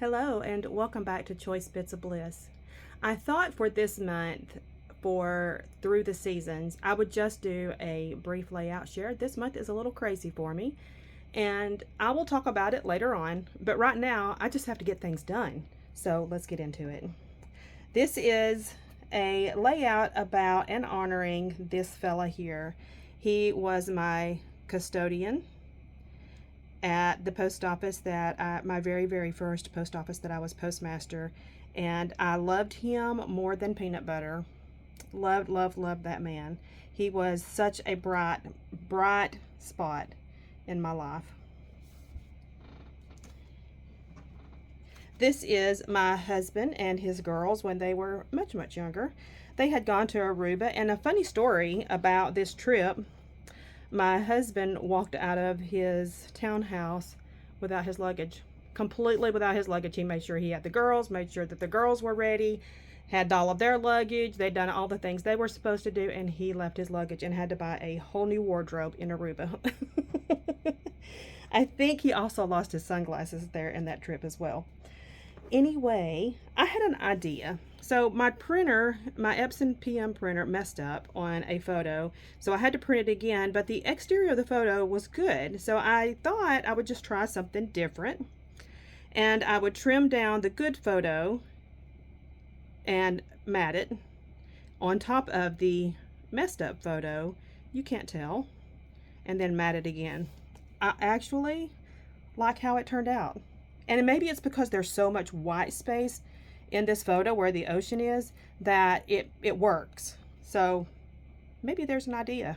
Hello and welcome back to Choice Bits of Bliss. I thought for this month, for through the seasons, I would just do a brief layout share. This month is a little crazy for me and I will talk about it later on, but right now I just have to get things done. So let's get into it. This is a layout about and honoring this fella here. He was my custodian at the post office that my very first post office that I was postmaster, and I loved him more than peanut butter. Loved that man. He was such a bright spot in my life. This is my husband and his girls when they were much younger. They had gone to Aruba, and a funny story about this trip: my husband walked out of his townhouse without his luggage, completely without his luggage. He made sure he had the girls, made sure that the girls were ready, had all of their luggage. They'd done all the things they were supposed to do, and he left his luggage and had to buy a whole new wardrobe in Aruba. I think he also lost his sunglasses there in that trip as well. Anyway, I had an idea. So my printer, my Epson PM printer, messed up on a photo, so I had to print it again, but the exterior of the photo was good, so I thought I would just try something different, and I would trim down the good photo and mat it on top of the messed up photo, you can't tell, and then mat it again. I actually like how it turned out. And maybe it's because there's so much white space in this photo where the ocean is that it works. So maybe there's an idea.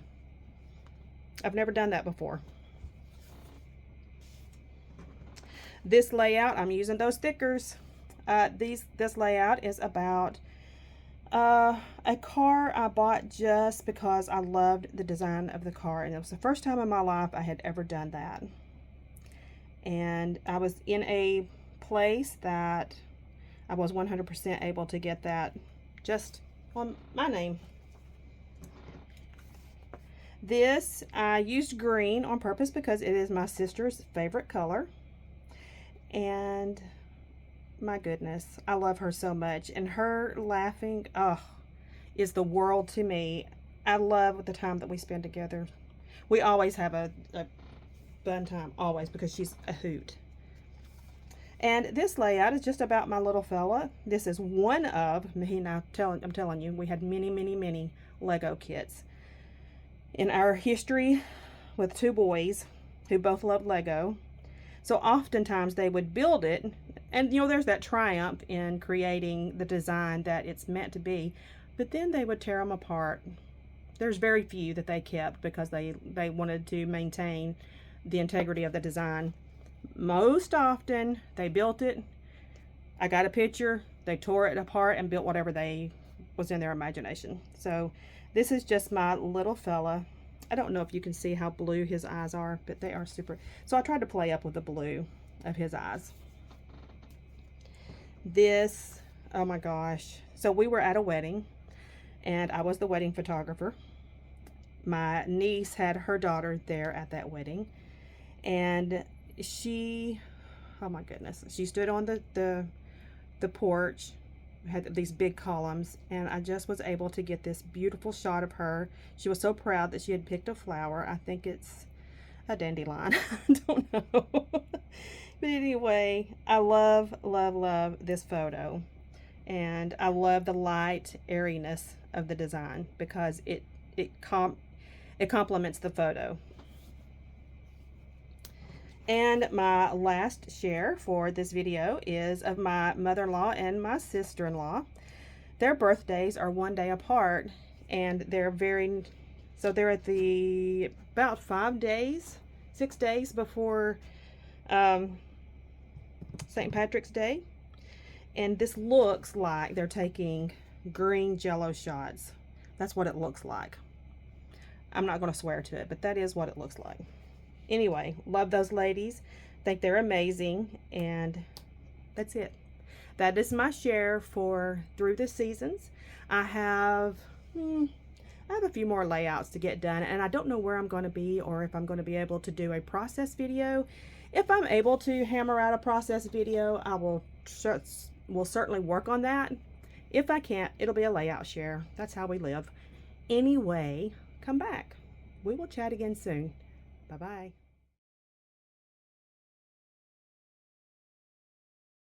I've never done that before. This layout, I'm using those stickers. This layout is about a car I bought just because I loved the design of the car, and it was the first time in my life I had ever done that. And I was in a place that I was 100% able to get that just on my name. This, I used green on purpose because it is my sister's favorite color. And my goodness, I love her so much. And her laughing, oh, is the world to me. I love the time that we spend together. We always have a fun time, always, because she's a hoot. And this layout is just about my little fella. This is one of me. Now I'm telling you, we had many Lego kits in our history with two boys who both loved Lego. So oftentimes they would build it, and you know, there's that triumph in creating the design that it's meant to be, but then they would tear them apart. There's very few that they kept because they wanted to maintain the integrity of the design. Most often they built it, I got a picture, they tore it apart and built whatever they was in their imagination. So this is just my little fella. I don't know if you can see how blue his eyes are, but they are super. So I tried to play up with the blue of his eyes. This, oh my gosh. So we were at a wedding and I was the wedding photographer. My niece had her daughter there at that wedding, and she, oh my goodness, she stood on the porch, had these big columns, and I just was able to get this beautiful shot of her. She was so proud that she had picked a flower. I think it's a dandelion. I don't know. But anyway, I love this photo, and I love the light airiness of the design because it complements the photo. And my last share for this video is of my mother-in-law and my sister-in-law. Their birthdays are one day apart, and they're at the about 6 days before St. Patrick's Day. And this looks like they're taking green jello shots. That's what it looks like. I'm not going to swear to it, but that is what it looks like. Anyway, love those ladies. Think they're amazing, and that's it. That is my share for through the seasons. I have a few more layouts to get done, and I don't know where I'm going to be or if I'm going to be able to do a process video If I'm able to hammer out a process video, I will certainly work on that. If I can't, it'll be a layout share. That's how we live. Anyway, come back. We will chat again soon. Bye-bye.